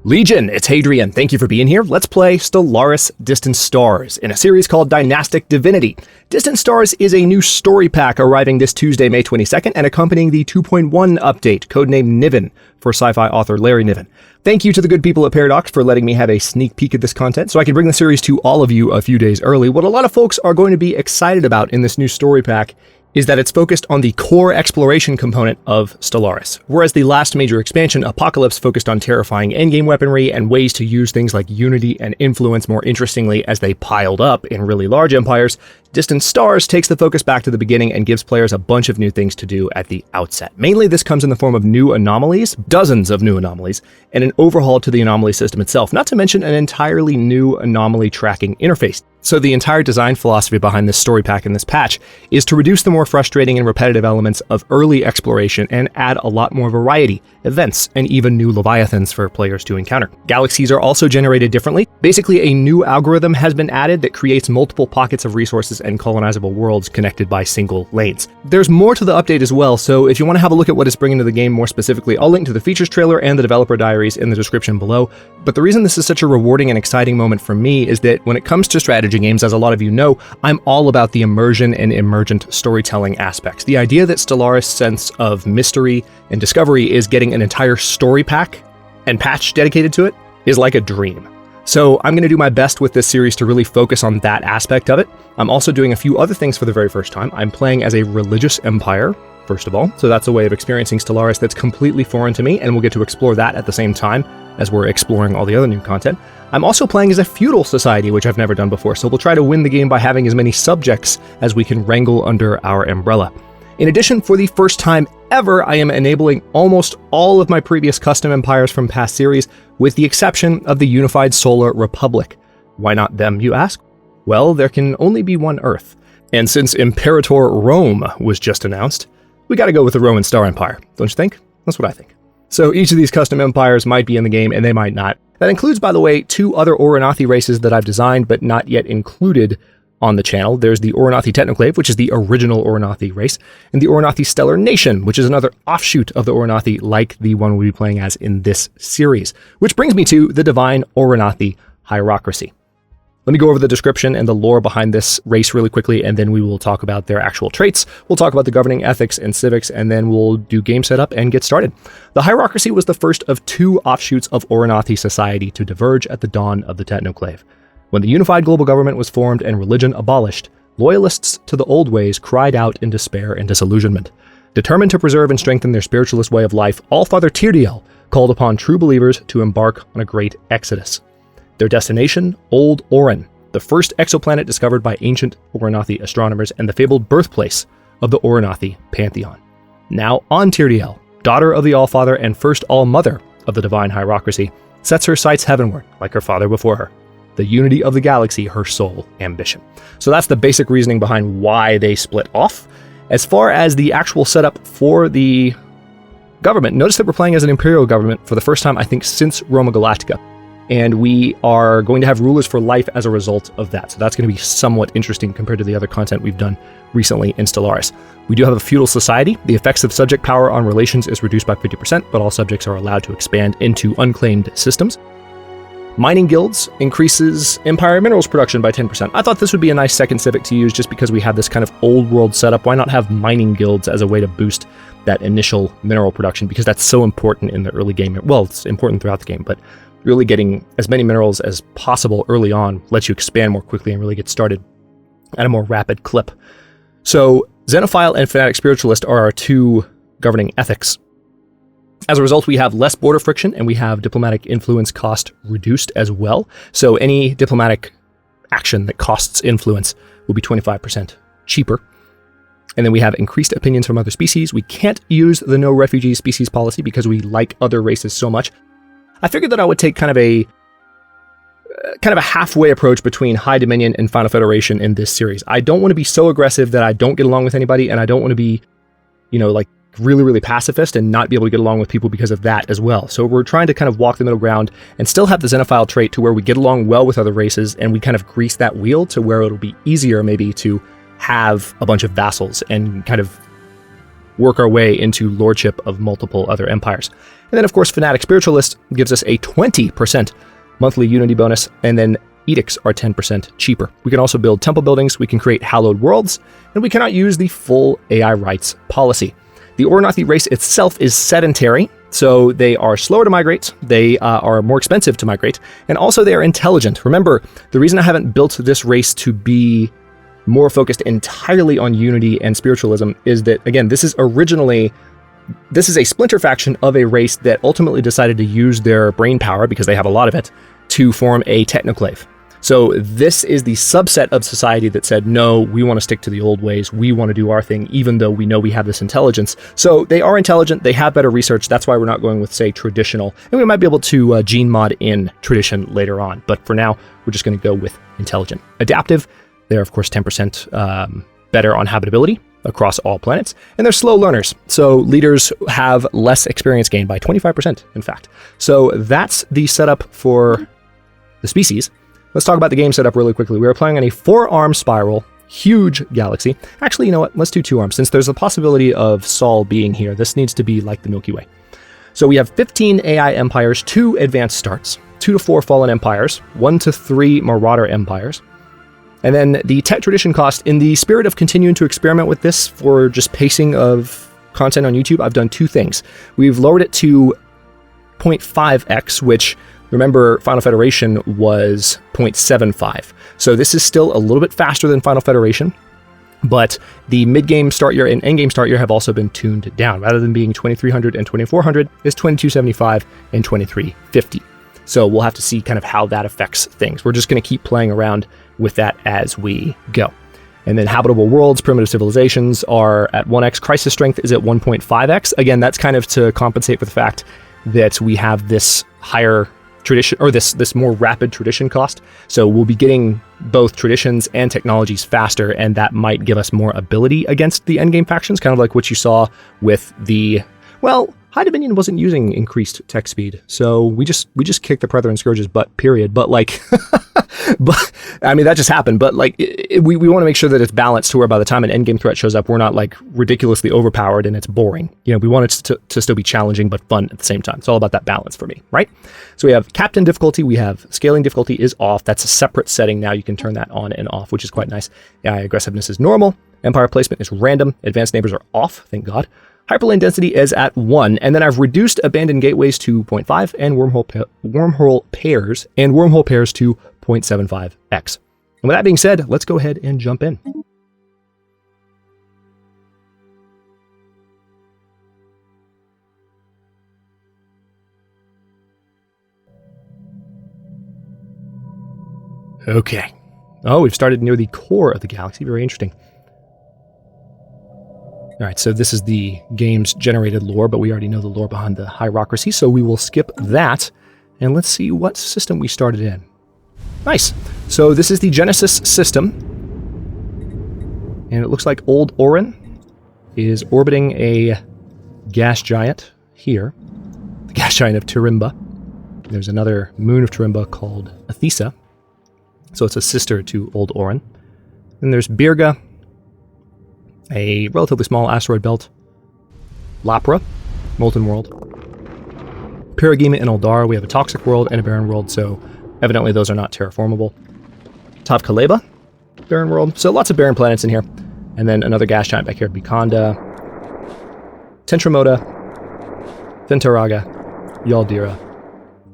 Legion, it's Hadrian. Thank you for being here. Let's play Stellaris Distant Stars in a series called Dynastic Divinity. Distant Stars is a new story pack arriving this Tuesday, May 22nd, and accompanying the 2.1 update, codenamed Niven, for sci-fi author Larry Niven. Thank you to the good people at Paradox for letting me have a sneak peek at this content so I can bring the series to all of you a few days early. What a lot of folks are going to be excited about in this new story pack is that it's focused on the core exploration component of Stellaris, whereas the last major expansion, Apocalypse, focused on terrifying endgame weaponry and ways to use things like unity and influence more interestingly as they piled up in really large empires. Distant Stars takes the focus back to the beginning and gives players a bunch of new things to do at the outset. Mainly this comes in the form of new anomalies, dozens of new anomalies, and an overhaul to the anomaly system itself, not to mention an entirely new anomaly tracking interface. So the entire design philosophy behind this story pack and this patch is to reduce the more frustrating and repetitive elements of early exploration and add a lot more variety, events, and even new leviathans for players to encounter. Galaxies are also generated differently. Basically, a new algorithm has been added that creates multiple pockets of resources and colonizable worlds connected by single lanes. There's more to the update as well, so if you want to have a look at what it's bringing to the game more specifically, I'll link to the features trailer and the developer diaries in the description below. But the reason this is such a rewarding and exciting moment for me is that when it comes to strategy games, as a lot of you know, I'm all about the immersion and emergent storytelling aspects. The idea that Stellaris' sense of mystery and discovery is getting an entire story pack and patch dedicated to it is like a dream. So I'm going to do my best with this series to really focus on that aspect of it. I'm also doing a few other things for the very first time. I'm playing as a religious empire, first of all, so that's a way of experiencing Stellaris that's completely foreign to me, and we'll get to explore that at the same time as we're exploring all the other new content. I'm also playing as a feudal society, which I've never done before, so we'll try to win the game by having as many subjects as we can wrangle under our umbrella. In addition, for the first time ever, I am enabling almost all of my previous custom empires from past series, with the exception of the Unified Solar Republic. Why not them, you ask? Well, there can only be one Earth. And since Imperator Rome was just announced, we gotta go with the Roman Star Empire, don't you think? That's what I think. So each of these custom empires might be in the game, and they might not. That includes, by the way, 2 other Oranathi races that I've designed but not yet included on the channel. There's the Oranathi Technoclave, which is the original Oranathi race, and the Oranathi Stellar Nation, which is another offshoot of the Oranathi like the one we'll be playing as in this series. Which brings me to the Divine Oranathi Hierocracy. Let me go over the description and the lore behind this race really quickly, and then we will talk about their actual traits. We'll talk about the governing ethics and civics, and then we'll do game setup and get started. The Hierocracy was the first of 2 offshoots of Oranathi society to diverge at the dawn of the Technoclave. When the unified global government was formed and religion abolished, loyalists to the old ways cried out in despair and disillusionment. Determined to preserve and strengthen their spiritualist way of life, All-Father Tirdiel called upon true believers to embark on a great exodus. Their destination, Old Oran, the first exoplanet discovered by ancient Oranathi astronomers and the fabled birthplace of the Oranathi pantheon. Now on Tirdiel, daughter of the All-Father and first All-Mother of the Divine Hierocracy, sets her sights heavenward like her father before her. The unity of the galaxy, her sole ambition. So that's the basic reasoning behind why they split off. As far as the actual setup for the government, notice that we're playing as an imperial government for the first time, I think, since Roma Galactica. And we are going to have rulers for life as a result of that. So that's going to be somewhat interesting compared to the other content we've done recently in Stellaris. We do have a feudal society. The effects of subject power on relations is reduced by 50%, but all subjects are allowed to expand into unclaimed systems. Mining guilds increases empire minerals production by 10%. I thought this would be a nice second civic to use just because we have this kind of old world setup. Why not have mining guilds as a way to boost that initial mineral production? Because that's so important in the early game. Well, it's important throughout the game, but really getting as many minerals as possible early on lets you expand more quickly and really get started at a more rapid clip. So Xenophile and Fanatic Spiritualist are our 2 governing ethics. As a result, we have less border friction and we have diplomatic influence cost reduced as well. So any diplomatic action that costs influence will be 25% cheaper. And then we have increased opinions from other species. We can't use the no refugee species policy because we like other races so much. I figured that I would take kind of a halfway approach between High Dominion and Final Federation in this series. I don't want to be so aggressive that I don't get along with anybody, and I don't want to be, like really, really pacifist and not be able to get along with people because of that as well. So we're trying to kind of walk the middle ground and still have the Xenophile trait to where we get along well with other races and we kind of grease that wheel to where it'll be easier maybe to have a bunch of vassals and kind of work our way into lordship of multiple other empires. And then, of course, Fanatic Spiritualist gives us a 20% monthly unity bonus, and then edicts are 10% cheaper. We can also build temple buildings, we can create hallowed worlds, and we cannot use the full AI rights policy. The Ornathi race itself is sedentary, so they are slower to migrate, they are more expensive to migrate, and also they are intelligent. Remember, the reason I haven't built this race to be more focused entirely on unity and spiritualism is that, again, this is a splinter faction of a race that ultimately decided to use their brain power, because they have a lot of it, to form a technoclave. So this is the subset of society that said, no, we want to stick to the old ways, we want to do our thing, even though we know we have this intelligence. So they are intelligent, they have better research, that's why we're not going with, say, traditional. And we might be able to gene mod in tradition later on, but for now, we're just going to go with intelligent. Adaptive, they're of course 10% better on habitability across all planets, and they're slow learners, so leaders have less experience gained by 25%, in fact. So that's the setup for the species. Let's talk about the game setup really quickly. We are playing on a 4-arm spiral, huge galaxy. Actually, you know what? Let's do 2 arms. Since there's a possibility of Sol being here, this needs to be like the Milky Way. So we have 15 AI empires, 2 advanced starts, 2 to 4 fallen empires, 1 to 3 marauder empires. And then the tech tradition cost, in the spirit of continuing to experiment with this for just pacing of content on YouTube, I've done 2 things. We've lowered it to 0.5x, which, remember, Final Federation was 0.75. So this is still a little bit faster than Final Federation, but the mid-game start year and end-game start year have also been tuned down. Rather than being 2300 and 2400, it's 2275 and 2350. So we'll have to see kind of how that affects things. We're just going to keep playing around with that as we go. And then habitable worlds, primitive civilizations are at 1x. Crisis strength is at 1.5x. Again, that's kind of to compensate for the fact that we have this higher tradition, or this more rapid tradition cost. So we'll be getting both traditions and technologies faster, and that might give us more ability against the endgame factions, kind of like what you saw with the, well, High Dominion wasn't using increased tech speed, so we just kicked the Brethren Scourge's butt, period. But like, but I mean, that just happened. But like, we want to make sure that it's balanced to where by the time an endgame threat shows up, we're not like ridiculously overpowered and it's boring. You know, we want it to still be challenging but fun at the same time. It's all about that balance for me, right? So we have captain difficulty, we have scaling difficulty is off. That's a separate setting now. You can turn that on and off, which is quite nice. AI aggressiveness is normal. Empire placement is random. Advanced neighbors are off, thank God. Hyperlane density is at 1, and then I've reduced abandoned gateways to 0.5 and wormhole pairs to 0.75x. And with that being said, let's go ahead and jump in. Okay. Oh, we've started near the core of the galaxy. Very interesting. All right, so this is the game's generated lore, but we already know the lore behind the hierocracy, so we will skip that, and let's see what system we started in. Nice. So this is the Genesis system, and it looks like Old Orin is orbiting a gas giant here, the gas giant of Tirimba. There's another moon of Tirimba called Athesa, so it's a sister to Old Orin. Then there's Birga, a relatively small asteroid belt, Lapra, Molten World, Paragema and Eldar. We have a Toxic World and a Barren World, so evidently those are not terraformable. Tav Kaleba, Barren World, so lots of barren planets in here. And then another gas giant back here, Bikanda, Tentramoda, Ventaraga, Yaldira.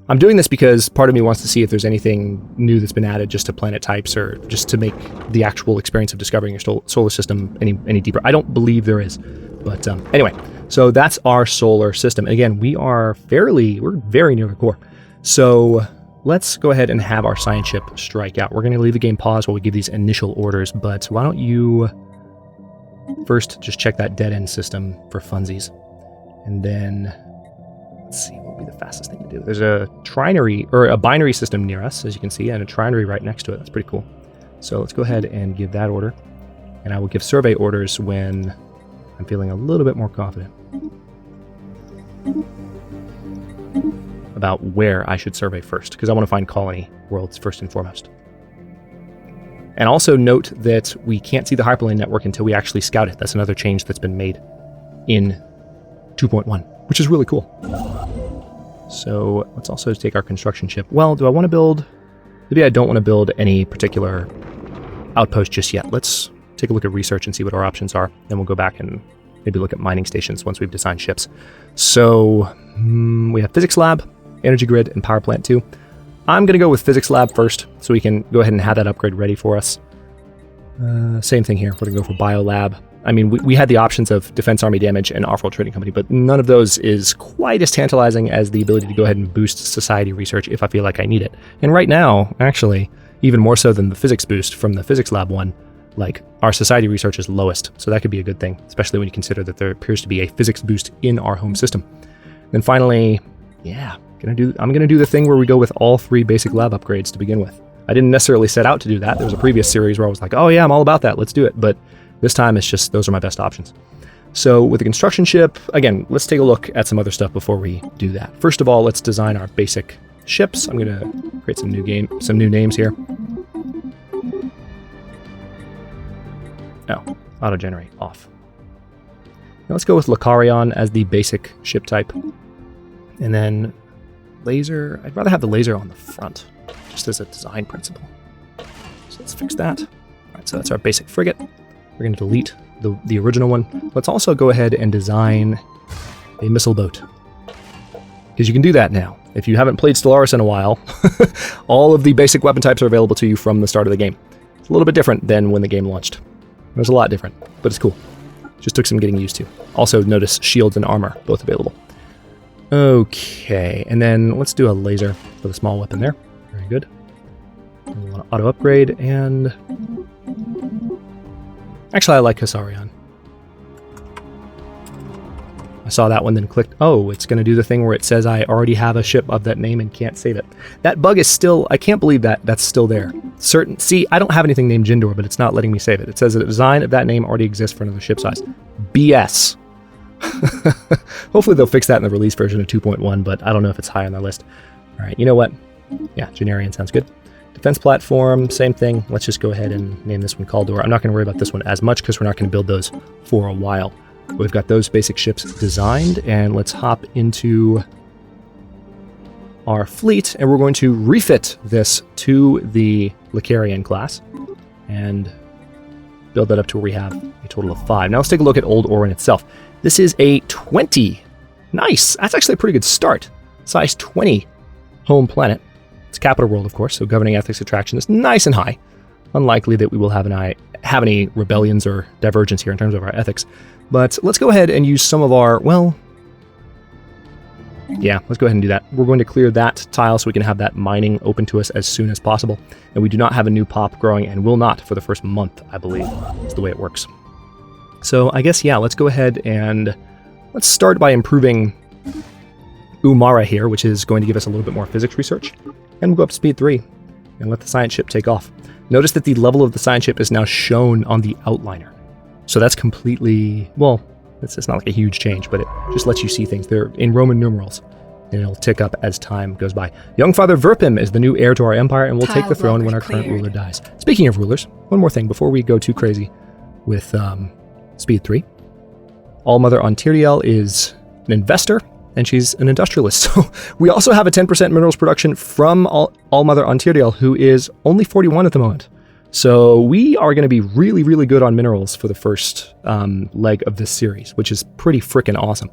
I'm doing this because part of me wants to see if there's anything new that's been added just to planet types, or just to make the actual experience of discovering your solar system any deeper. I don't believe there is, but anyway, so that's our solar system. And again, we're very near the core. So let's go ahead and have our science ship strike out. We're going to leave the game paused while we give these initial orders, but why don't you first just check that dead end system for funsies, and then let's see what would be the fastest thing to do. There's a trinary, or a binary system near us, as you can see, and a trinary right next to it. That's pretty cool. So let's go ahead and give that order, and I will give survey orders when I'm feeling a little bit more confident about where I should survey first, because I want to find colony worlds first and foremost. And also note that we can't see the hyperlane network until we actually scout it. That's another change that's been made. in 2.1, which is really cool. So let's also take our construction ship. Well, do I want to build... Maybe I don't want to build any particular outpost just yet. Let's take a look at research and see what our options are. Then we'll go back and maybe look at mining stations once we've designed ships. So we have physics lab, energy grid, and power plant 2. I'm going to go with physics lab first, so we can go ahead and have that upgrade ready for us. Same thing here. We're going to go for bio lab. I mean, we had the options of defense army damage and off-world trading company, but none of those is quite as tantalizing as the ability to go ahead and boost society research if I feel like I need it. And right now, actually, even more so than the physics boost from the physics lab one, like, our society research is lowest, so that could be a good thing, especially when you consider that there appears to be a physics boost in our home system. Then finally, yeah, I'm gonna do the thing where we go with all 3 basic lab upgrades to begin with. I didn't necessarily set out to do that. There was a previous series where I was like, oh yeah, I'm all about that, let's do it. But this time it's just, those are my best options. So with the construction ship, again, let's take a look at some other stuff before we do that. First of all, let's design our basic ships. I'm gonna create some new names here. Oh, auto-generate off. Now let's go with Lucarion as the basic ship type. And then laser, I'd rather have the laser on the front, just as a design principle. So let's fix that. All right, so that's our basic frigate. We're going to delete the original one. Let's also go ahead and design a missile boat, because you can do that now. If you haven't played Stellaris in a while, all of the basic weapon types are available to you from the start of the game. It's a little bit different than when the game launched. There's a lot different, but it's cool. Just took some getting used to. Also notice shields and armor, both available. Okay, and then let's do a laser for the small weapon there. Very good. We want to auto upgrade, and actually I like Hasarion. I saw that one, then clicked, oh, it's going to do the thing where it says I already have a ship of that name and can't save it. That bug is still, I can't believe that's still there. See, I don't have anything named Jindor, but it's not letting me save it. It says that the design of that name already exists for another ship size. BS. Hopefully they'll fix that in the release version of 2.1, but I don't know if it's high on their list. All right, you know what? Yeah, Genarian sounds good. Defense platform, same thing. Let's just go ahead and name this one Caldor. I'm not going to worry about this one as much because we're not going to build those for a while. We've got those basic ships designed, and let's hop into our fleet, and we're going to refit this to the Lucarian class and build that up to where we have a total of 5. Now let's take a look at Old Orin itself. This is a 20. Nice. That's actually a pretty good start. Size 20 home planet. It's capital world, of course, so governing ethics attraction is nice and high. Unlikely that we will have any rebellions or divergence here in terms of our ethics. But let's go ahead and use some of our, well, yeah, let's go ahead and do that. We're going to clear that tile so we can have that mining open to us as soon as possible. And we do not have a new pop growing, and will not for the first month, I believe. That's the way it works. So I guess, yeah, let's go ahead and let's start by improving Umara here, which is going to give us a little bit more physics research. And we'll go up to speed 3 and let the science ship take off. Notice that the level of the science ship is now shown on the outliner. So that's completely, well, it's not like a huge change, but it just lets you see things. They're in Roman numerals, and it'll tick up as time goes by. Young Father Verpim is the new heir to our empire and will take the throne when our current ruler dies. Speaking of rulers, one more thing before we go too crazy with speed 3. All-Mother Ontiriel is an investor, and she's an industrialist. So we also have a 10% minerals production from All-Mother Ontiriel, who is only 41 at the moment. So we are going to be really, really good on minerals for the first leg of this series, which is pretty freaking awesome.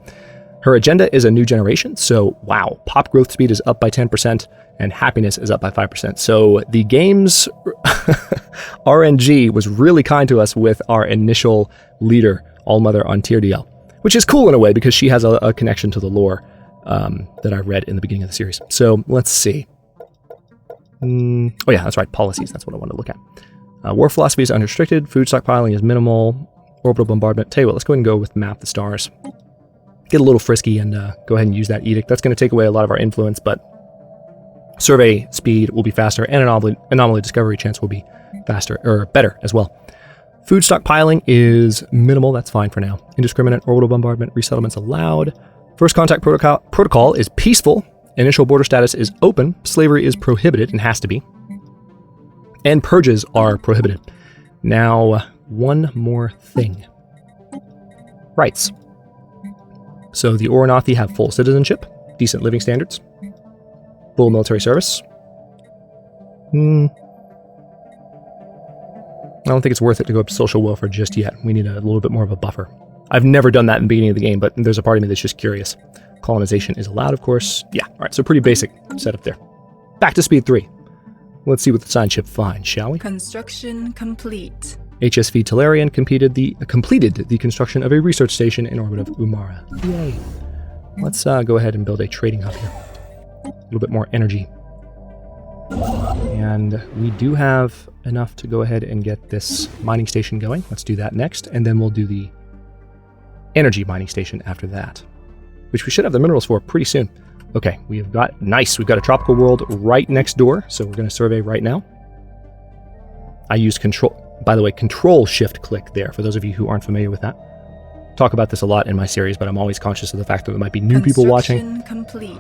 Her agenda is a new generation, so wow, pop growth speed is up by 10%, and happiness is up by 5%. So the game's RNG was really kind to us with our initial leader, All-Mother Ontiriel, which is cool in a way because she has a connection to the lore that I read in the beginning of the series. So let's see. Oh yeah, that's right, policies, that's what I wanted to look at. War philosophy is unrestricted, food stockpiling is minimal, orbital bombardment. Tell you what, let's go ahead and go with map the stars. Get a little frisky and go ahead and use that edict. That's going to take away a lot of our influence, but survey speed will be faster, and anomaly discovery chance will be faster, or better as well. Food stockpiling is minimal, that's fine for now. Indiscriminate orbital bombardment, resettlements allowed. First contact protocol is peaceful. Initial border status is open. Slavery is prohibited and has to be. And purges are prohibited. Now, one more thing. Rights. So the Oranathi have full citizenship, decent living standards, full military service. I don't think it's worth it to go up to social welfare just yet. We need a little bit more of a buffer. I've never done that in the beginning of the game, but there's a part of me that's just curious. Colonization is allowed, of course. Yeah, all right, so pretty basic setup there. Back to speed 3. Let's see what the science ship finds, shall we? Construction complete. HSV Tellarian completed the construction of a research station in orbit of Umara. Yay. Let's go ahead and build a trading hub here. A little bit more energy. And we do have enough to go ahead and get this mining station going. Let's do that next, and then we'll do the energy mining station after that, which we should have the minerals for pretty soon. Okay, we've got a tropical world right next door, so we're going to survey right now. I used control shift click there, for those of you who aren't familiar with that. Talk about this a lot in my series, but I'm always conscious of the fact that there might be new people watching. Complete.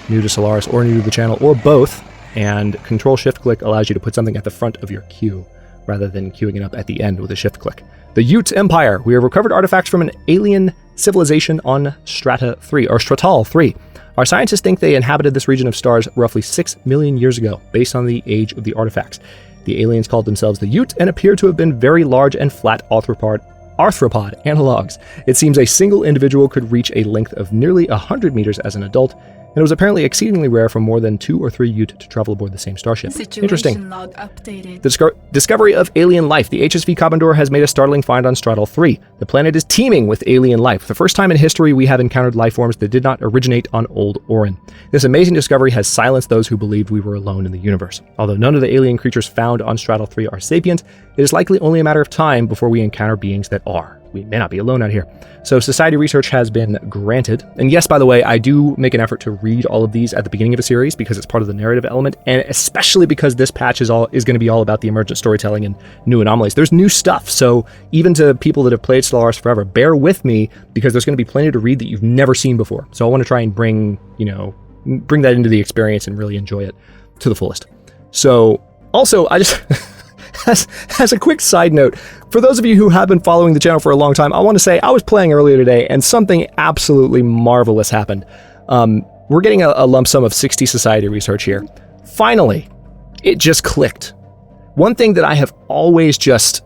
New to Stellaris or new to the channel, or both, and control shift click allows you to put something at the front of your queue, rather than queuing it up at the end with a shift click. The Ute Empire. We have recovered artifacts from an alien civilization on Stratal 3. Our scientists think they inhabited this region of stars roughly 6 million years ago, based on the age of the artifacts. The aliens called themselves the Ute and appear to have been very large and flat arthropod analogs. It seems a single individual could reach a length of nearly 100 meters as an adult, and it was apparently exceedingly rare for more than 2 or 3 Ute to travel aboard the same starship. Interesting. Log updated. The discovery of alien life. The HSV Commodore has made a startling find on Stratal 3. The planet is teeming with alien life. For the first time in history, we have encountered life forms that did not originate on Old Orin. This amazing discovery has silenced those who believed we were alone in the universe. Although none of the alien creatures found on Stratal 3 are sapient, it is likely only a matter of time before we encounter beings that are. We may not be alone out here. So society research has been granted. And yes, by the way, I do make an effort to read all of these at the beginning of a series because it's part of the narrative element, and especially because this patch is going to be all about the emergent storytelling and new anomalies. There's new stuff, so even to people that have played Stellaris forever, bear with me because there's going to be plenty to read that you've never seen before. So I want to try and bring that into the experience and really enjoy it to the fullest. So also, I just as a quick side note, for those of you who have been following the channel for a long time, I want to say I was playing earlier today and something absolutely marvelous happened. We're getting a lump sum of 60 society research here. Finally, it just clicked. One thing that I have always just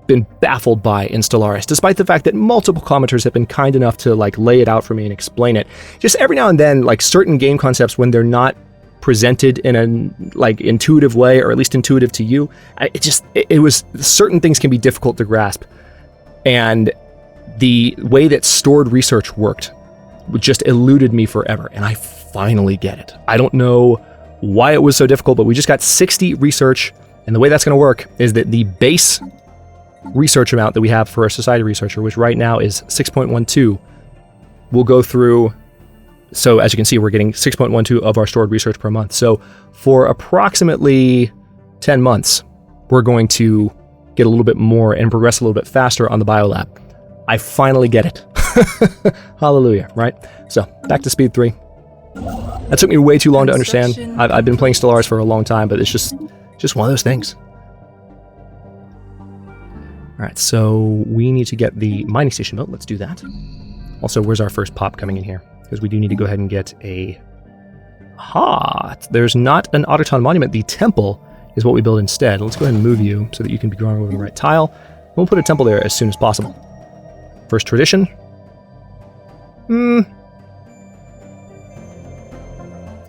been baffled by in Stellaris, despite the fact that multiple commenters have been kind enough to lay it out for me and explain it, just every now and then, certain game concepts, when they're not presented in an intuitive way, or at least intuitive to you, it was certain things can be difficult to grasp, and the way that stored research worked just eluded me forever, and I finally get it. I don't know why it was so difficult, but we just got 60 research, and the way that's going to work is that the base research amount that we have for a society researcher, which right now is 6.12, will go through. So as you can see, we're getting 6.12 of our stored research per month. So for approximately 10 months, we're going to get a little bit more and progress a little bit faster on the biolab. I finally get it. Hallelujah, right? So back to speed 3. That took me way too long to understand. I've been playing Stellaris for a long time, but it's just one of those things. All right, so we need to get the mining station built. Let's do that. Also, where's our first pop coming in here? Because we do need to go ahead and get a... There's not an autoton monument. The temple is what we build instead. Let's go ahead and move you so that you can be going over the right tile. We'll put a temple there as soon as possible. First tradition.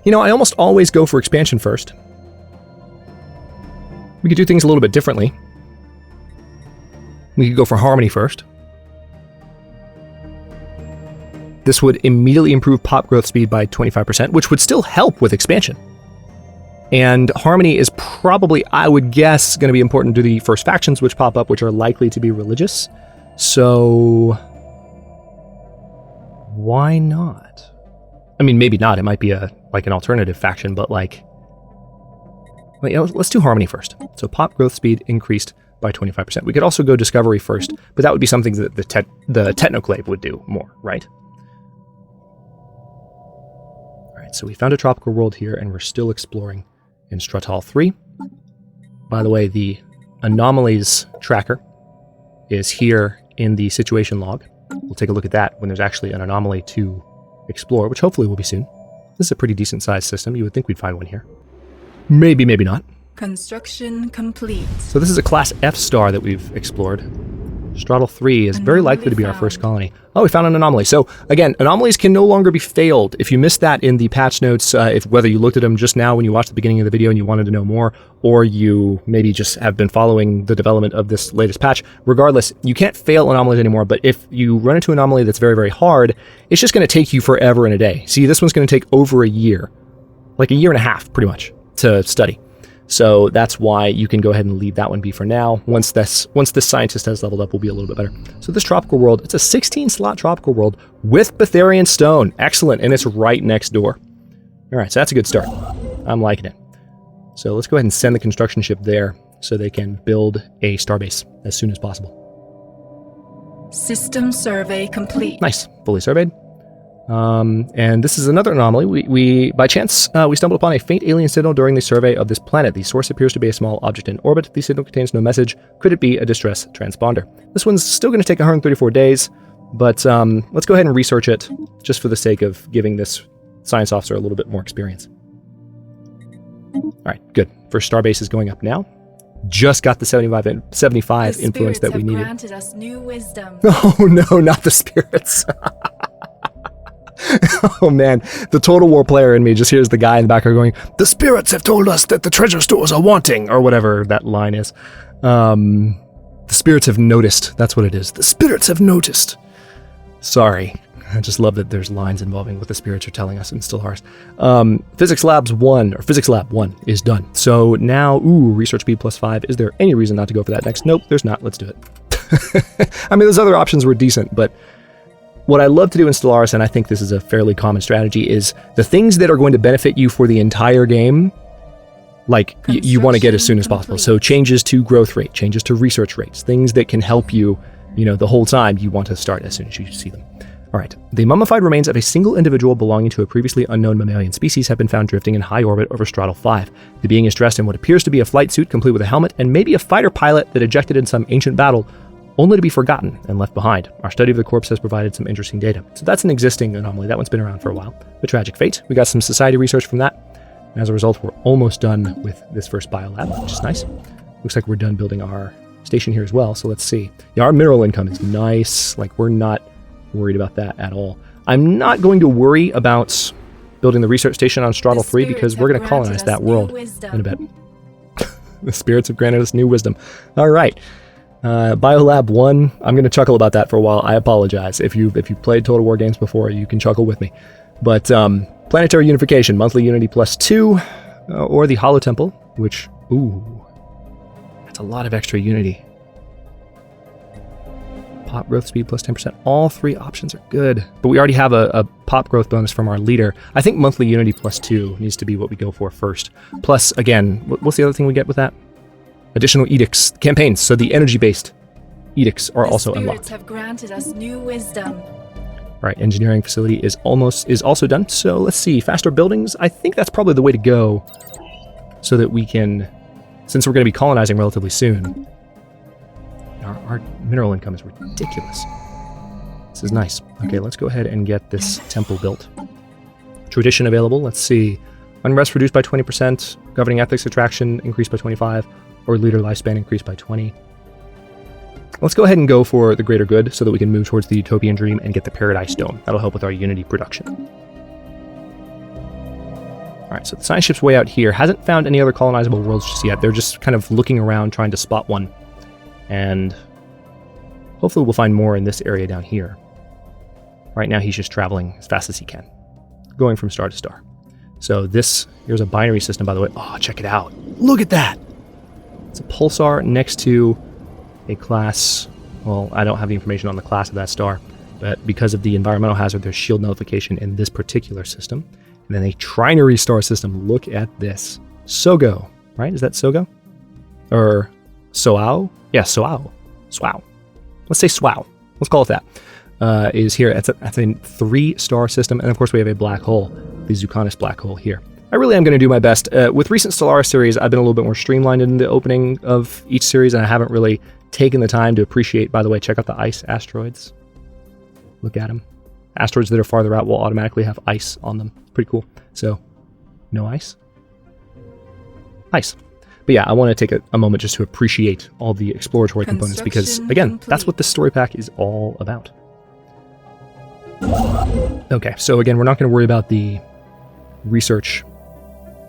I almost always go for expansion first. We could do things a little bit differently. We could go for harmony first. This would immediately improve pop growth speed by 25%, which would still help with expansion. And harmony is probably, I would guess, going to be important to the first factions which pop up, which are likely to be religious. So why not? I mean, maybe not. It might be an alternative faction, but let's do harmony first. So pop growth speed increased by 25%. We could also go discovery first, but that would be something that the technoclave would do more, right? So we found a tropical world here, and we're still exploring in Stratal 3. By the way, the Anomalies tracker is here in the situation log. we'll take a look at that when there's actually an anomaly to explore, which hopefully will be soon. This is a pretty decent sized system. You would think we'd find one here. Maybe, maybe not. Construction complete. So this is a Class F star that we've explored. Straddle 3 is very likely to be our first colony. Oh, we found an anomaly. So again, anomalies can no longer be failed. If you missed that in the patch notes, whether you looked at them just now when you watched the beginning of the video and you wanted to know more, or you maybe just have been following the development of this latest patch, regardless, you can't fail anomalies anymore. But if you run into an anomaly that's very, very hard, it's just going to take you forever and a day. See, this one's going to take over a year, like a year and a half, pretty much, to study. So that's why you can go ahead and leave that one be for now. Once this scientist has leveled up, we'll be a little bit better. So this tropical world, it's a 16-slot tropical world with Betharian stone. Excellent, and it's right next door. All right, so that's a good start. I'm liking it. So let's go ahead and send the construction ship there so they can build a starbase as soon as possible. System survey complete. Nice, fully surveyed. And this is another anomaly. We by chance, we stumbled upon a faint alien signal during the survey of this planet. The source appears to be a small object in orbit. The signal contains no message. Could it be a distress transponder? This one's still going to take 134 days, but let's go ahead and research it just for the sake of giving this science officer a little bit more experience. All right, good. First starbase is going up now. Just got the 75 influence that we needed. Granted us new wisdom. Oh no, not the spirits. Oh man, the Total War player in me just hears the guy in the background going, "The spirits have told us that the treasure stores are wanting," or whatever that line is. The spirits have noticed. That's what it is. The spirits have noticed. Sorry. I just love that there's lines involving what the spirits are telling us in Stellaris. Physics Lab 1 is done. So now, research speed +5. Is there any reason not to go for that next? Nope, there's not. Let's do it. I mean, those other options were decent, but what I love to do in Stellaris, and I think this is a fairly common strategy, is the things that are going to benefit you for the entire game, like you want to get as soon as possible. So changes to growth rate, changes to research rates, things that can help you, the whole time, you want to start as soon as you see them. All right, the mummified remains of a single individual belonging to a previously unknown mammalian species have been found drifting in high orbit over Straddle 5. The being is dressed in what appears to be a flight suit, complete with a helmet, and maybe a fighter pilot that ejected in some ancient battle, only to be forgotten and left behind. Our study of the corpse has provided some interesting data. So that's an existing anomaly. That one's been around for a while. The tragic fate. We got some society research from that. And as a result, we're almost done with this first biolab, which is nice. Looks like we're done building our station here as well. So let's see. Yeah, our mineral income is nice. Like, we're not worried about that at all. I'm not going to worry about building the research station on Straddle 3 because we're going to colonize that world in a bit. The spirits have granted us new wisdom. All right. Biolab 1, I'm going to chuckle about that for a while. I apologize. If you've played Total War games before, you can chuckle with me. But planetary unification, monthly unity +2, or the Hollow Temple, which, that's a lot of extra unity. Pop growth speed +10%. All three options are good. But we already have a pop growth bonus from our leader. I think monthly unity +2 needs to be what we go for first. Plus, again, what's the other thing we get with that? Additional edicts, campaigns, so the energy-based edicts are also unlocked. Have granted us new wisdom. Right, engineering facility is also done. So let's see, faster buildings. I think that's probably the way to go, so that we can, since we're going to be colonizing relatively soon. Our mineral income is ridiculous. This is nice. Okay, let's go ahead and get this temple built. Tradition available. Let's see, unrest reduced by 20%, governing ethics attraction increased by 25%. Or leader lifespan increased by 20. Let's go ahead and go for the greater good so that we can move towards the utopian dream and get the paradise dome. That'll help with our unity production. All right, so the science ship's way out here hasn't found any other colonizable worlds just yet. They're just kind of looking around trying to spot one. And hopefully we'll find more in this area down here. Right now he's just traveling as fast as he can, going from star to star. So here's a binary system, by the way. Oh, check it out. Look at that. It's a pulsar next to a class. Well, I don't have the information on the class of that star, but because of the environmental hazard, there's shield notification in this particular system. And then a trinary star system. Look at this. Sogo, right? Is that Sogo? Or Soao? Yeah, Soao. Swow. Let's say Swow. Let's call it that. Is here. That's a 3-star system. And of course, we have a black hole, the Zucanis black hole here. I really am going to do my best. With recent Stellaris series, I've been a little bit more streamlined in the opening of each series, and I haven't really taken the time to appreciate, by the way, check out the ice asteroids. Look at them. Asteroids that are farther out will automatically have ice on them. Pretty cool. So, no ice. Ice. But yeah, I want to take a moment just to appreciate all the exploratory components because, again, that's what this story pack is all about. Okay, so again, we're not going to worry about the research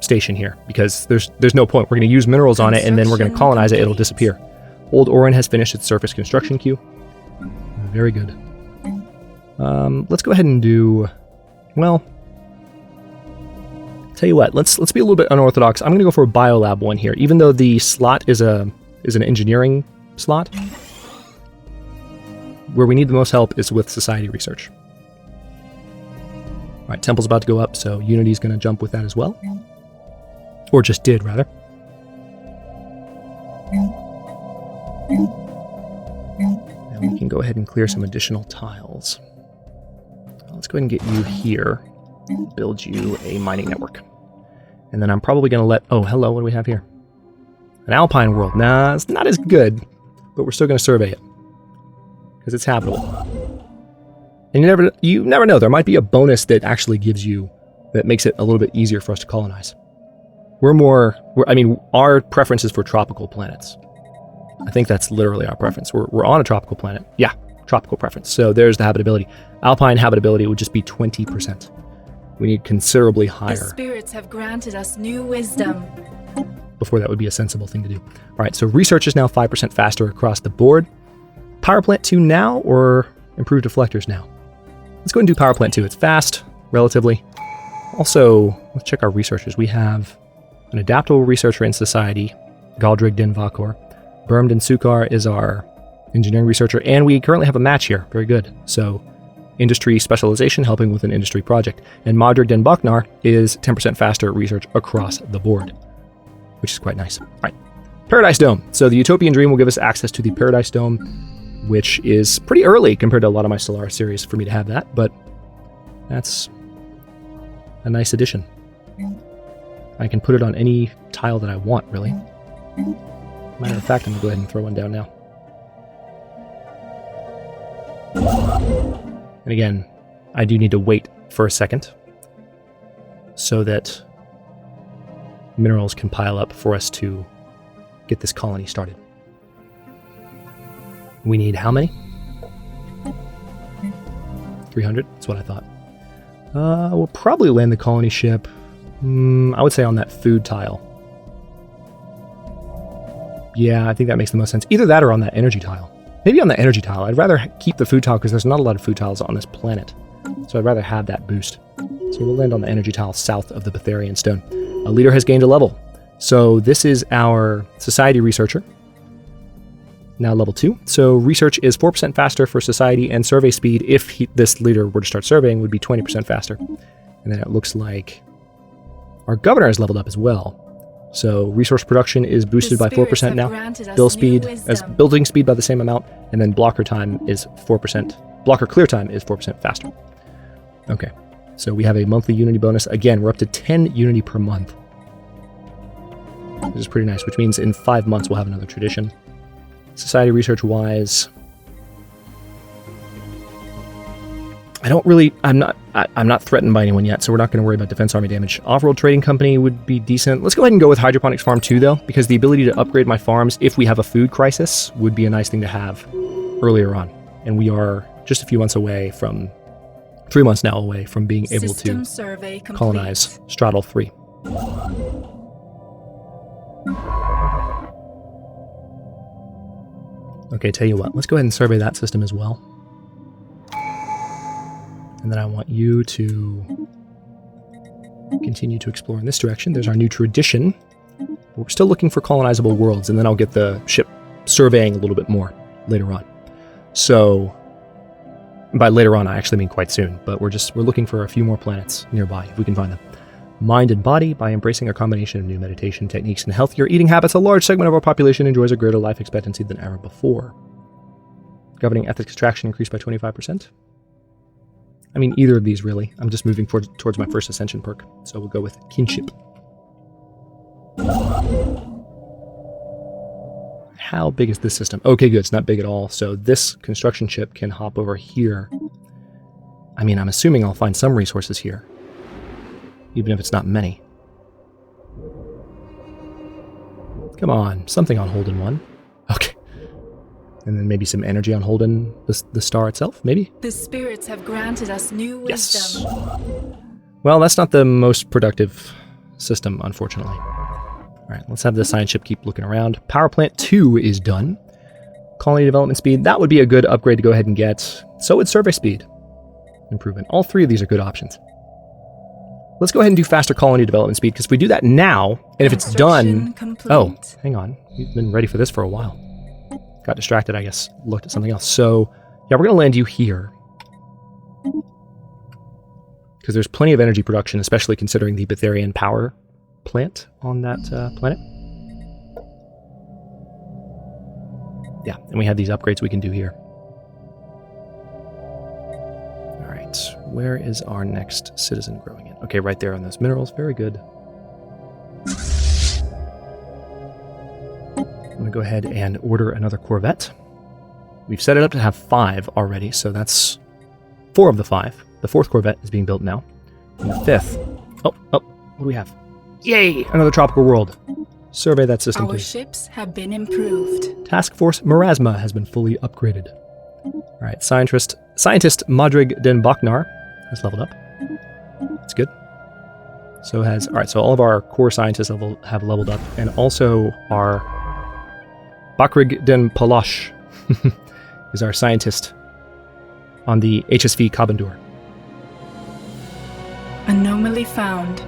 station here because there's no point. We're going to use minerals on it and then we're going to colonize it. It'll disappear. Old Orin has finished its surface construction queue. Very good. Let's go ahead and do, well, tell you what, let's be a little bit unorthodox. I'm going to go for a biolab one here, even though the slot is an engineering slot. Where we need the most help is with society research. All right, Temple's about to go up, so Unity's going to jump with that as well. Or just did, rather. And we can go ahead and clear some additional tiles. Let's go ahead and get you here. Build you a mining network. And then I'm probably going to let... Oh, hello, what do we have here? An alpine world. Nah, it's not as good, but we're still going to survey it. Because it's habitable. And you never know, there might be a bonus that actually gives you... that makes it a little bit easier for us to colonize. Our preference is for tropical planets. I think that's literally our preference. We're on a tropical planet. Yeah, tropical preference. So there's the habitability. Alpine habitability would just be 20%. We need considerably higher. The spirits have granted us new wisdom. Before that would be a sensible thing to do. All right, so research is now 5% faster across the board. Power plant 2 now or improved deflectors now? Let's go ahead and do power plant 2. It's fast, relatively. Also, let's check our researchers. We have an adaptable researcher in society, Galdrig Den Vakor. Berm Den Sukar is our engineering researcher, and we currently have a match here. Very good. So, industry specialization, helping with an industry project. And Modrig Den Baknar is 10% faster at research across the board, which is quite nice. All right, Paradise Dome. So the Utopian Dream will give us access to the Paradise Dome, which is pretty early compared to a lot of my Stellaris series for me to have that, but that's a nice addition. I can put it on any tile that I want, really. Matter of fact, I'm going to go ahead and throw one down now. And again, I do need to wait for a second so that minerals can pile up for us to get this colony started. We need how many? 300? That's what I thought. We'll probably land the colony ship, I would say on that food tile. Yeah, I think that makes the most sense. Either that or on that energy tile. Maybe on the energy tile. I'd rather keep the food tile because there's not a lot of food tiles on this planet. So I'd rather have that boost. So we'll land on the energy tile south of the Betharian Stone. A leader has gained a level. So this is our society researcher. Now level 2. So research is 4% faster for society, and survey speed, if this leader were to start surveying, would be 20% faster. And then it looks like our governor is leveled up as well. So resource production is boosted by 4% now. Building speed by the same amount, and then blocker time is 4%. Blocker clear time is 4% faster. Okay, so we have a monthly unity bonus. Again, we're up to 10 unity per month. This is pretty nice, which means in 5 months we'll have another tradition. Society research-wise, I'm not threatened by anyone yet, so we're not going to worry about defense army damage. Off-world trading company would be decent. Let's go ahead and go with hydroponics farm 2, though, because the ability to upgrade my farms if we have a food crisis would be a nice thing to have earlier on. And we are just a few months away from, 3 months now away from being able to colonize Straddle 3. Okay, tell you what, let's go ahead and survey that system as well. And then I want you to continue to explore in this direction. There's our new tradition. We're still looking for colonizable worlds, and then I'll get the ship surveying a little bit more later on. So, by later on, I actually mean quite soon, but we're looking for a few more planets nearby, if we can find them. Mind and body, by embracing a combination of new meditation techniques and healthier eating habits, a large segment of our population enjoys a greater life expectancy than ever before. Governing ethics extraction increased by 25%. I mean, either of these, really. I'm just moving towards my first Ascension perk, so we'll go with Kinship. How big is this system? Okay, good. It's not big at all. So this construction ship can hop over here I mean, I'm assuming I'll find some resources here, even if it's not many. Come on, something on Holden 1. Okay. And then maybe some energy on Holden, the star itself, maybe? The spirits have granted us new wisdom. Yes. Well, that's not the most productive system, unfortunately. All right, let's have the science ship keep looking around. Power plant 2 is done. Colony development speed, that would be a good upgrade to go ahead and get. So would survey speed improvement. All three of these are good options. Let's go ahead and do faster colony development speed, because if we do that now, and if it's done... Complete. Oh, hang on. We've been ready for this for a while. Got distracted, I guess. Looked at something else. So, yeah, we're going to land you here. Because there's plenty of energy production, especially considering the Betharian power plant on that planet. Yeah, and we have these upgrades we can do here. All right, where is our next citizen growing in? Okay, right there on those minerals. Very good. I'm going to go ahead and order another Corvette. We've set it up to have 5 already, so that's 4 of the 5. The 4th Corvette is being built now. And the 5th... Oh, what do we have? Yay! Another tropical world. Survey that system, Our please. ships have been improved. Task Force Marasma has been fully upgraded. All right, scientist Madrig Den Bachnar has leveled up. That's good. So has... All right, so all of our core scientists have leveled up, and also our Bakrig Den Palash is our scientist on the HSV Kabandur. Anomaly found.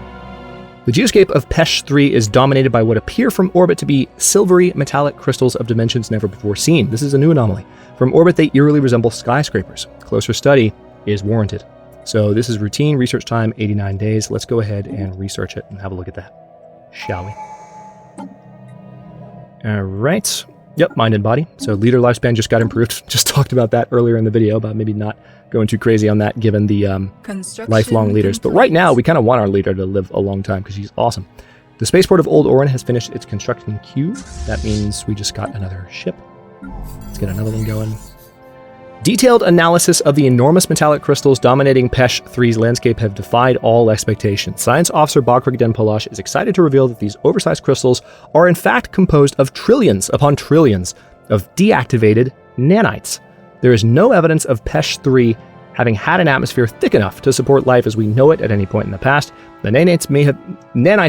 The geoscape of Pesh 3 is dominated by what appear from orbit to be silvery metallic crystals of dimensions never before seen. This is a new anomaly. From orbit, they eerily resemble skyscrapers. Closer study is warranted. So this is routine research time, 89 days. Let's go ahead and research it and have a look at that, shall we? All right. Yep, mind and body. So leader lifespan just got improved. Just talked about that earlier in the video, but maybe not going too crazy on that given the lifelong leaders. But right now, we kind of want our leader to live a long time because he's awesome. The spaceport of Old Orin has finished its construction queue. That means we just got another ship. Let's get another one going. Detailed analysis of the enormous metallic crystals dominating Pesh 3's landscape have defied all expectations. Science Officer Bakrig Den Palash is excited to reveal that these oversized crystals are in fact composed of trillions upon trillions of deactivated nanites. There is no evidence of Pesh 3 having had an atmosphere thick enough to support life as we know it at any point in the past. The nanites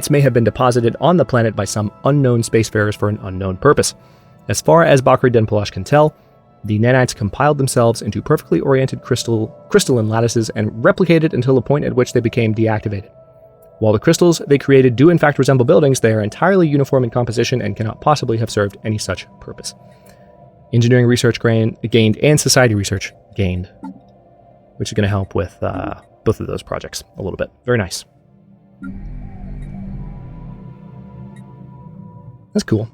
may have been deposited on the planet by some unknown spacefarers for an unknown purpose. As far as Bakrig Den Palash can tell, the nanites compiled themselves into perfectly oriented crystalline lattices and replicated until the point at which they became deactivated. While the crystals they created do in fact resemble buildings, they are entirely uniform in composition and cannot possibly have served any such purpose. Engineering research gained and society research gained, which is going to help with both of those projects a little bit. Very nice. That's cool.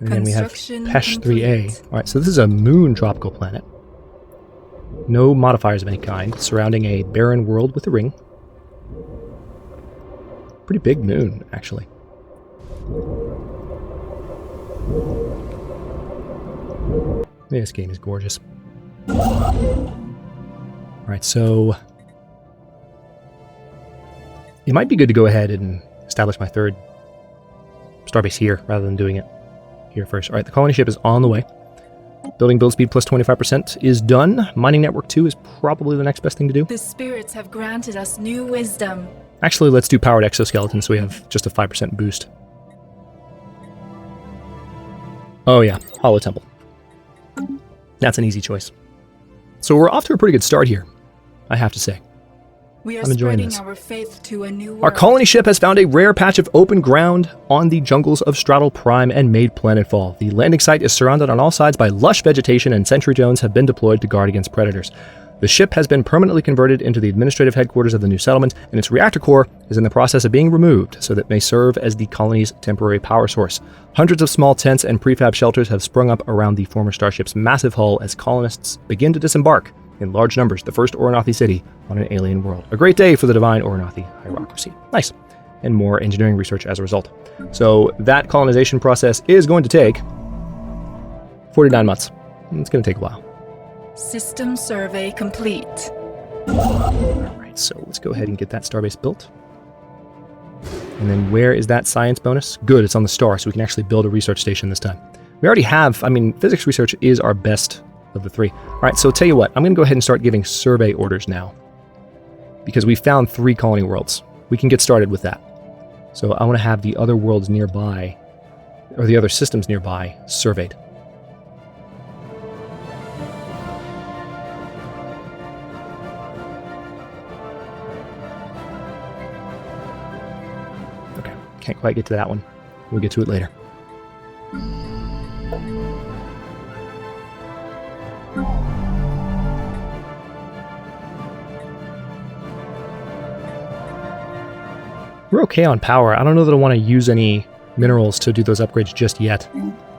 And then we have Pesh 3A. All right, so this is a moon tropical planet. No modifiers of any kind, surrounding a barren world with a ring. Pretty big moon, actually. This game is gorgeous. All right, so it might be good to go ahead and establish my 3rd starbase here rather than doing it here first. All right, the colony ship is on the way. Building build speed plus 25% is done. Mining network 2 is probably the next best thing to do. The spirits have granted us new wisdom. Actually, let's do powered exoskeleton so we have just a 5% boost. Oh yeah, Hollow Temple. That's an easy choice. So we're off to a pretty good start here, I have to say. We are I'm enjoying spreading this. our faith to a new world. Our colony ship has found a rare patch of open ground on the jungles of Straddle Prime and made planetfall. The landing site is surrounded on all sides by lush vegetation, and sentry drones have been deployed to guard against predators. The ship has been permanently converted into the administrative headquarters of the new settlement, and its reactor core is in the process of being removed so that it may serve as the colony's temporary power source. Hundreds of small tents and prefab shelters have sprung up around the former starship's massive hull as colonists begin to disembark in large numbers, the first Oranathi city on an alien world. A great day for the divine Oranathi hierarchy. Nice. And more engineering research as a result. So that colonization process is going to take 49 months. It's going to take a while. System survey complete. Alright, so let's go ahead and get that starbase built. And then where is that science bonus? Good, it's on the star, so we can actually build a research station this time. We already have, I mean, physics research is our best of the three. Alright, so tell you what, I'm going to go ahead and start giving survey orders now. Because we found 3 colony worlds. We can get started with that. So I want to have the other worlds nearby, or the other systems nearby, surveyed. Okay, can't quite get to that one. We'll get to it later. We're okay on power. I don't know that I want to use any minerals to do those upgrades just yet.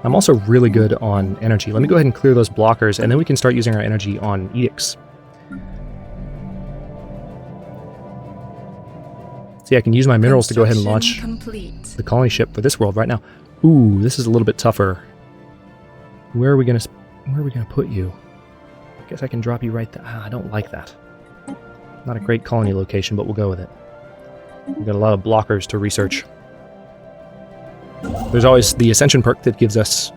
I'm also really good on energy. Let me go ahead and clear those blockers, and then we can start using our energy on edicts. See, I can use my minerals to go ahead and launch the colony ship for this world right now. Ooh, this is a little bit tougher. Where are we gonna put you? I guess I can drop you right there. I don't like that. Not a great colony location, but we'll go with it. We've got a lot of blockers to research. There's always the Ascension perk that gives us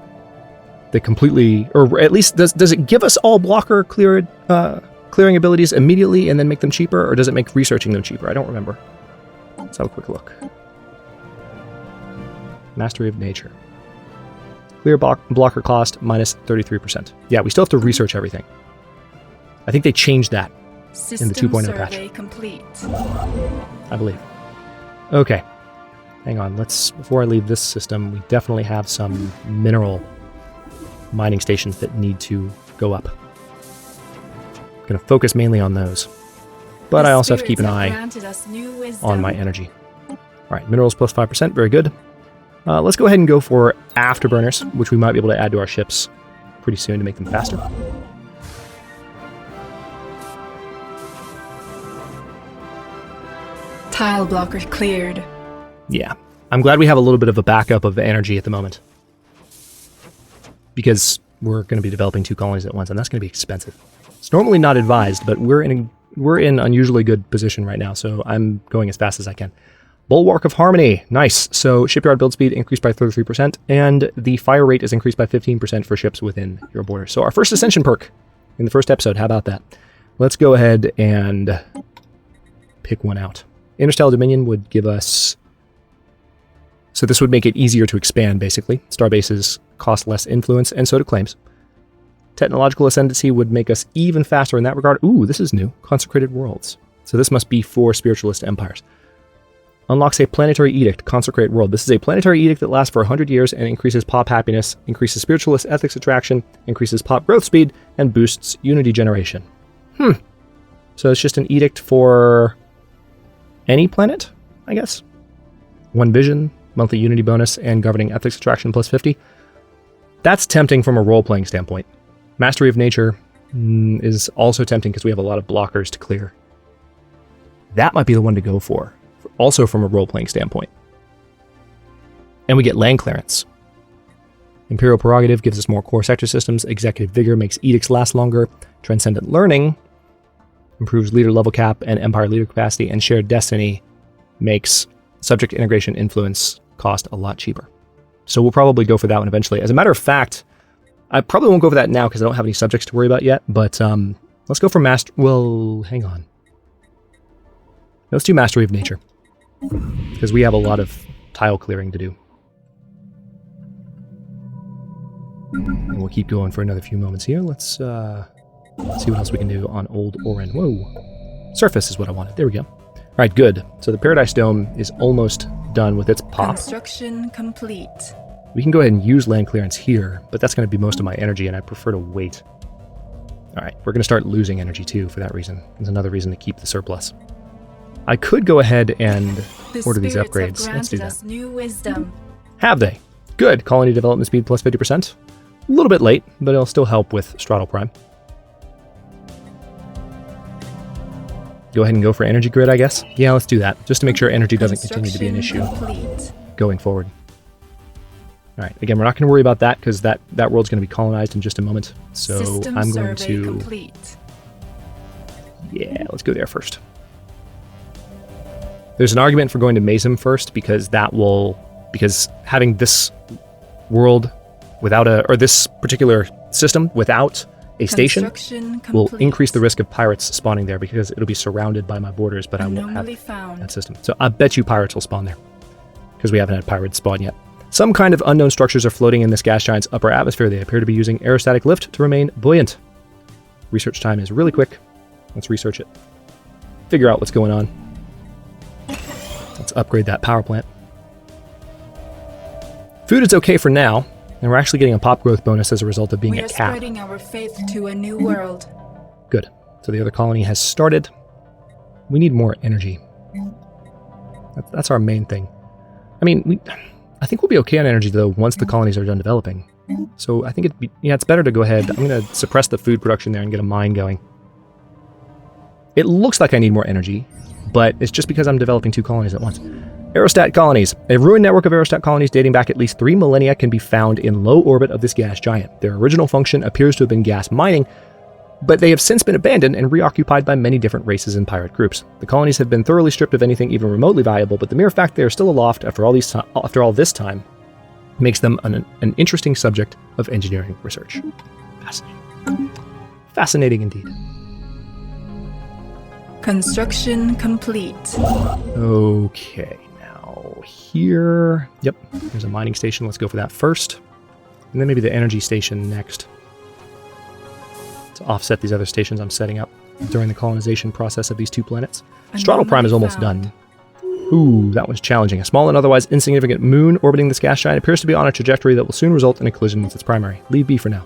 the completely, or at least does it give us all blocker clearing abilities immediately and then make them cheaper, or does it make researching them cheaper? I don't remember. Let's have a quick look. Mastery of Nature. Clear blocker cost minus 33%. Yeah, we still have to research everything. I think they changed that in the 2.0 patch. Complete. I believe. Okay. Hang on, before I leave this system, we definitely have some mineral mining stations that need to go up. I'm going to focus mainly on those. But I also have to keep an eye on my energy. Alright, minerals plus 5%, very good. Let's go ahead and go for afterburners, which we might be able to add to our ships pretty soon to make them faster. Tile blocker cleared. Yeah. I'm glad we have a little bit of a backup of energy at the moment. Because we're going to be developing 2 colonies at once, and that's going to be expensive. It's normally not advised, but we're in unusually good position right now, so I'm going as fast as I can. Bulwark of Harmony. Nice. So shipyard build speed increased by 33%, and the fire rate is increased by 15% for ships within your borders. So our first Ascension perk in the first episode. How about that? Let's go ahead and pick one out. Interstellar Dominion would give us... So this would make it easier to expand, basically. Starbases cost less influence, and so do claims. Technological Ascendancy would make us even faster in that regard. Ooh, this is new. Consecrated Worlds. So this must be for Spiritualist Empires. Unlocks a Planetary Edict, Consecrate World. This is a planetary edict that lasts for 100 years and increases pop happiness, increases Spiritualist Ethics attraction, increases pop growth speed, and boosts Unity generation. So it's just an edict for any planet, I guess? 1 vision, monthly Unity bonus, and governing Ethics attraction plus 50. That's tempting from a role-playing standpoint. Mastery of Nature is also tempting because we have a lot of blockers to clear. That might be the one to go for, also from a role-playing standpoint. And we get land clearance. Imperial Prerogative gives us more core sector systems. Executive Vigor makes edicts last longer. Transcendent Learning improves leader level cap and empire leader capacity. And Shared Destiny makes subject integration influence cost a lot cheaper. So we'll probably go for that one eventually. As a matter of fact, I probably won't go for that now because I don't have any subjects to worry about yet. But let's go for Master... Well, hang on. Let's do Mastery of Nature. Because we have a lot of tile clearing to do. And we'll keep going for another few moments here. Let's see what else we can do on Old Orin. Whoa. Surface is what I wanted. There we go. All right, good. So the Paradise Dome is almost done with its pop. Construction complete. We can go ahead and use land clearance here, but that's going to be most of my energy, and I prefer to wait. All right, we're going to start losing energy too for that reason. There's another reason to keep the surplus. I could go ahead and order these upgrades. Let's do that. New wisdom. Have they? Good. Colony development speed plus 50%. A little bit late, but it'll still help with Straddle Prime. Go ahead and go for energy grid, I guess. Yeah, let's do that, just to make sure energy doesn't continue to be an issue going forward. All right, again, we're not going to worry about that because that world's going to be colonized in just a moment. So System I'm going survey to... complete. Yeah, let's go there first. There's an argument for going to Mazem first because having this world without this particular system without a station will increase the risk of pirates spawning there because it'll be surrounded by my borders, but I won't have that system. So I bet you pirates will spawn there because we haven't had pirates spawn yet. Some kind of unknown structures are floating in this gas giant's upper atmosphere. They appear to be using aerostatic lift to remain buoyant. Research time is really quick. Let's research it. Figure out what's going on. Let's upgrade that power plant. Food is okay for now, and we're actually getting a pop growth bonus as a result of being at cap. We are spreading our faith to a new world. Good. So the other colony has started. We need more energy. That's our main thing. I mean, I think we'll be okay on energy, though, once the colonies are done developing. So I think it's better to go ahead. I'm going to suppress the food production there and get a mine going. It looks like I need more energy, but it's just because I'm developing 2 colonies at once. Aerostat colonies. A ruined network of aerostat colonies dating back at least 3 millennia can be found in low orbit of this gas giant. Their original function appears to have been gas mining, but they have since been abandoned and reoccupied by many different races and pirate groups. The colonies have been thoroughly stripped of anything even remotely valuable, but the mere fact they are still aloft after all this time makes them an interesting subject of engineering research. Fascinating. Fascinating indeed. Construction complete. Okay, now here... Yep, there's a mining station. Let's go for that first. And then maybe the energy station next. To offset these other stations I'm setting up during the colonization process of these 2 planets. Straddle Prime is almost done. Ooh, that was challenging. A small and otherwise insignificant moon orbiting this gas giant appears to be on a trajectory that will soon result in a collision with its primary. Leave B for now.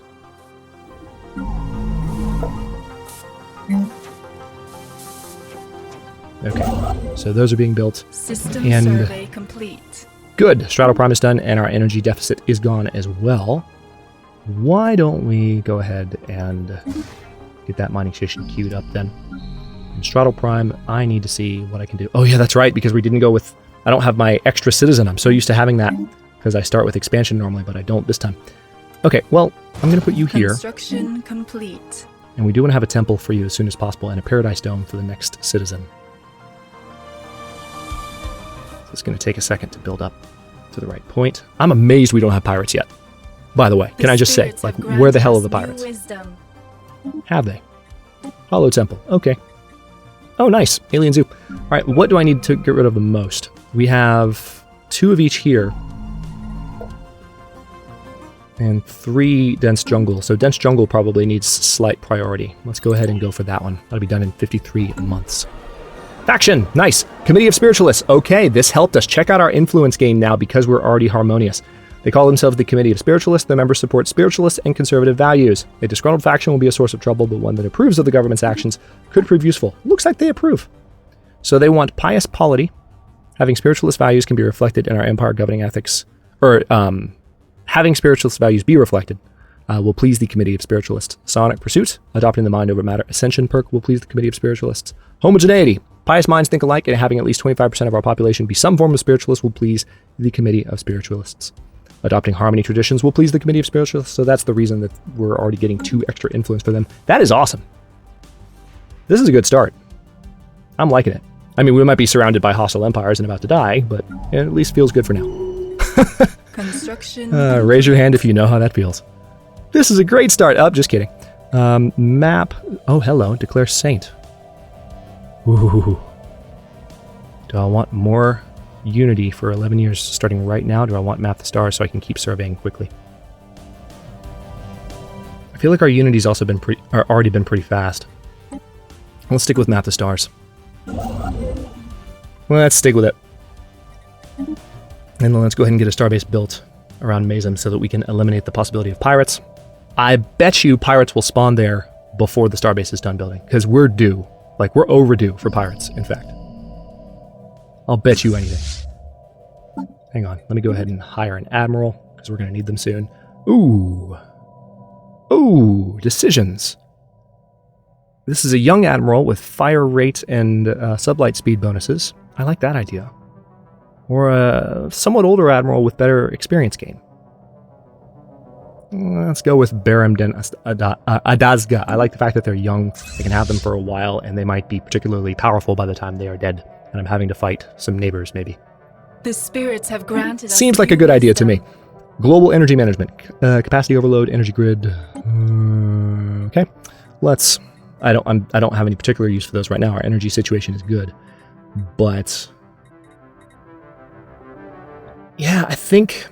Okay, so those are being built. System survey complete. Good. Straddle Prime is done, and our energy deficit is gone as well. Why don't we go ahead and get that mining station queued up then? And Straddle Prime, I need to see what I can do. Oh yeah, that's right, because we didn't go with... I don't have my extra citizen. I'm so used to having that, because I start with expansion normally, but I don't this time. Okay, well, I'm going to put you here. Construction complete. And we do want to have a temple for you as soon as possible, and a Paradise Dome for the next citizen. So it's going to take a second to build up to the right point. I'm amazed we don't have pirates yet. By the way, can I just say, like, where the hell are the pirates? Have they? Hollow Temple. Okay. Oh, nice. Alien Zoo. All right, what do I need to get rid of the most? We have 2 of each here. And 3 dense jungle. So dense jungle probably needs slight priority. Let's go ahead and go for that one. That'll be done in 53 months. Faction! Nice! Committee of Spiritualists. Okay, this helped us. Check out our influence gain now because we're already harmonious. They call themselves the Committee of Spiritualists. Their members support spiritualist and conservative values. A disgruntled faction will be a source of trouble, but one that approves of the government's actions could prove useful. Looks like they approve. So they want pious polity. Having spiritualist values can be reflected in our empire governing ethics. Or, having spiritualist values be reflected will please the Committee of Spiritualists. Sonic Pursuit, adopting the mind over matter. Ascension perk will please the Committee of Spiritualists. Homogeneity, pious minds think alike, and having at least 25% of our population be some form of spiritualist will please the Committee of Spiritualists. Adopting harmony traditions will please the Committee of Spiritualists, so that's the reason that we're already getting 2 extra influence for them. That is awesome. This is a good start. I'm liking it. I mean, we might be surrounded by hostile empires and about to die, but it at least feels good for now. Construction. Raise your hand if you know how that feels. This is a great start. Oh, just kidding. Map. Oh, hello. Declare Saint. Ooh. Do I want more unity for 11 years starting right now? Do I want Map the Stars so I can keep surveying quickly? I feel like our unity's also been already been pretty fast. Let's stick with Map the Stars. Let's stick with it. And then let's go ahead and get a starbase built around Mazem so that we can eliminate the possibility of pirates. I bet you pirates will spawn there before the starbase is done building, because we're due. Like, we're overdue for pirates, in fact. I'll bet you anything. Hang on, let me go ahead and hire an admiral, because we're going to need them soon. Ooh. Ooh, decisions. This is a young admiral with fire rate and sublight speed bonuses. I like that idea. Or a somewhat older admiral with better experience gain. Let's go with Baramden Adazga. I like the fact that they're young. I can have them for a while, and they might be particularly powerful by the time they are dead. And I'm having to fight some neighbors, maybe. The spirits have granted us Seems like a good idea to me. Global energy management. Capacity overload, energy grid. Okay. Let's... I don't have any particular use for those right now. Our energy situation is good. But... yeah, I think...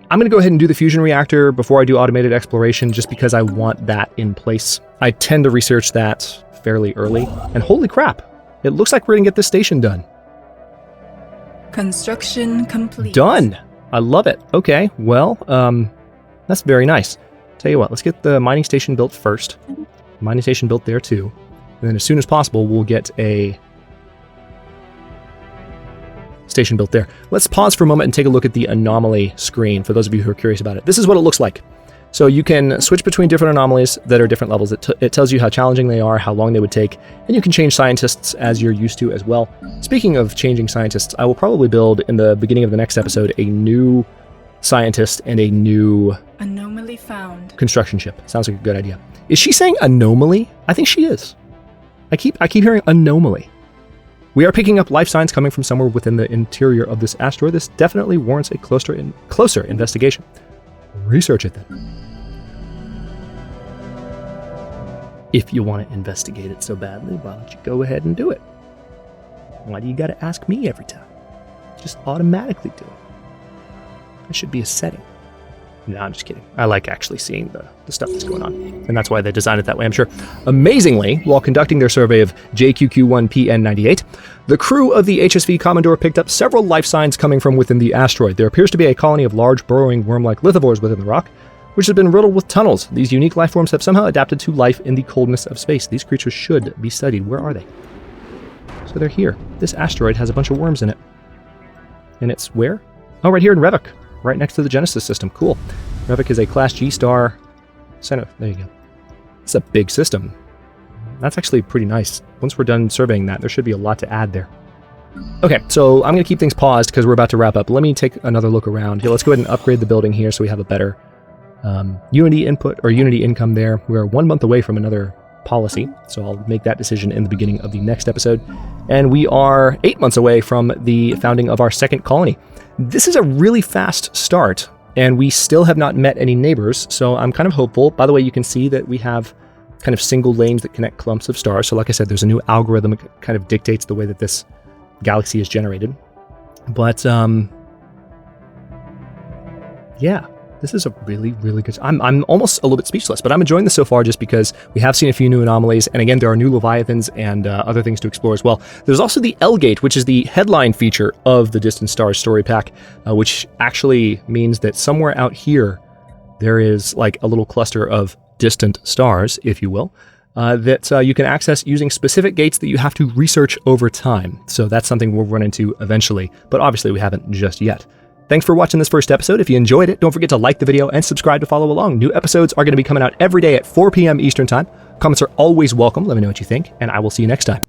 I'm going to go ahead and do the fusion reactor before I do automated exploration, just because I want that in place. I tend to research that fairly early. And holy crap, it looks like we're going to get this station done. Construction complete. Done! I love it. Okay, well, that's very nice. Tell you what, let's get the mining station built first. Mining station built there too. And then as soon as possible, we'll get a station built there. Let's pause for a moment and take a look at the anomaly screen for those of you who are curious about it. This is what it looks like. So you can switch between different anomalies that are different levels. It tells you how challenging they are, how long they would take, and you can change scientists as you're used to as well. Speaking of changing scientists, I will probably build in the beginning of the next episode a new scientist and a new anomaly found construction ship. Sounds like a good idea. Is she saying anomaly? I think she is. I keep hearing anomaly. We are picking up life signs coming from somewhere within the interior of this asteroid. This definitely warrants a closer investigation. Research it then. If you want to investigate it so badly, why don't you go ahead and do it? Why do you got to ask me every time? Just automatically do it. That should be a setting. No, I'm just kidding. I like actually seeing the stuff that's going on. And that's why they designed it that way, I'm sure. Amazingly, while conducting their survey of JQQ1PN98, the crew of the HSV Commodore picked up several life signs coming from within the asteroid. There appears to be a colony of large, burrowing, worm-like lithivores within the rock, which has been riddled with tunnels. These unique life forms have somehow adapted to life in the coldness of space. These creatures should be studied. Where are they? So they're here. This asteroid has a bunch of worms in it. And it's where? Oh, right here in Revok. Right next to the Genesis system. Cool. Revok is a Class G star center. There you go. It's a big system. That's actually pretty nice. Once we're done surveying that, there should be a lot to add there. Okay, so I'm going to keep things paused because we're about to wrap up. Let me take another look around. Here, let's go ahead and upgrade the building here so we have a better Unity input or Unity income there. We're 1 month away from another policy, so I'll make that decision in the beginning of the next episode. And we are 8 months away from the founding of our second colony. This is a really fast start, and we still have not met any neighbors, so I'm kind of hopeful. By the way, you can see that we have kind of single lanes that connect clumps of stars. So like I said, there's a new algorithm that kind of dictates the way that this galaxy is generated. But, yeah. This is a really, really good... I'm almost a little bit speechless, but I'm enjoying this so far just because we have seen a few new anomalies, and again, there are new Leviathans and other things to explore as well. There's also the L-Gate, which is the headline feature of the Distant Stars story pack, which actually means that somewhere out here, there is like a little cluster of distant stars, if you will, that you can access using specific gates that you have to research over time. So that's something we'll run into eventually, but obviously we haven't just yet. Thanks for watching this first episode. If you enjoyed it, don't forget to like the video and subscribe to follow along. New episodes are going to be coming out every day at 4 p.m. Eastern Time. Comments are always welcome. Let me know what you think, and I will see you next time.